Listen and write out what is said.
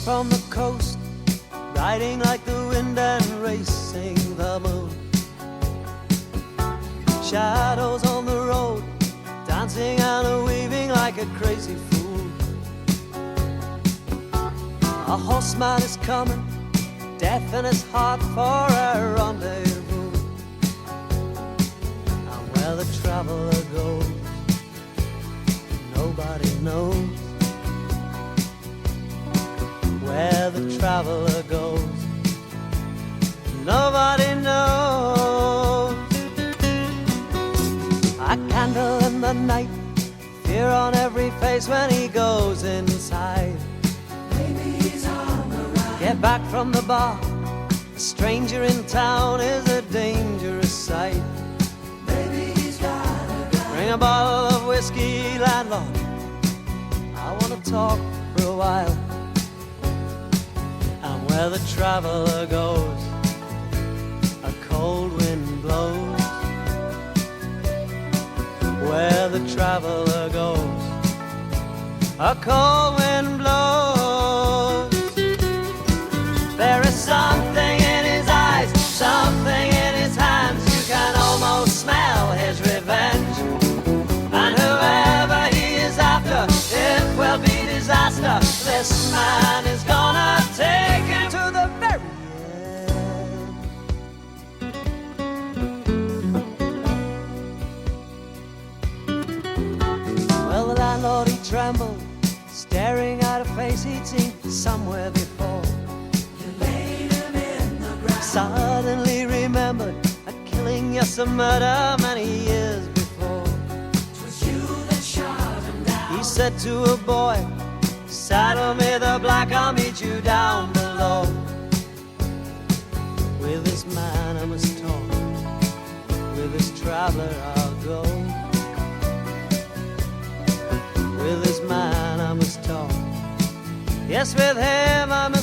from the coast, riding like the wind and racing the moon. Shadows on the road, dancing and weaving like a crazy fool. A horseman is coming, death in his heart for a rendezvous. And where the traveler goes, nobody knows. Where the traveler goes, nobody knows. A candle in the night, fear on every face when he goes inside. Maybe he's on the run. Get back from the bar, a stranger in town is a dangerous sight. Maybe he's got a gun. Bring a bottle of whiskey, landlord, I wanna talk for a while. And where the traveler goes, a cold wind blows. Where the traveler goes, a cold wind blows. There is something in his eyes, something in his hands. You can almost smell his revenge. And whoever he is after, it will be disaster. This man is gonna take him to the very end. Well, the landlord, he trembled, staring at a face he'd seen somewhere before. You laid him in the ground. Suddenly remembered a killing, yes, a murder many years before. 'Twas you that shot him down. He said to a boy, saddle me the black, I'll meet you down below. With this man I must talk, with this traveler I'll go. With this man I must talk, yes, with him I must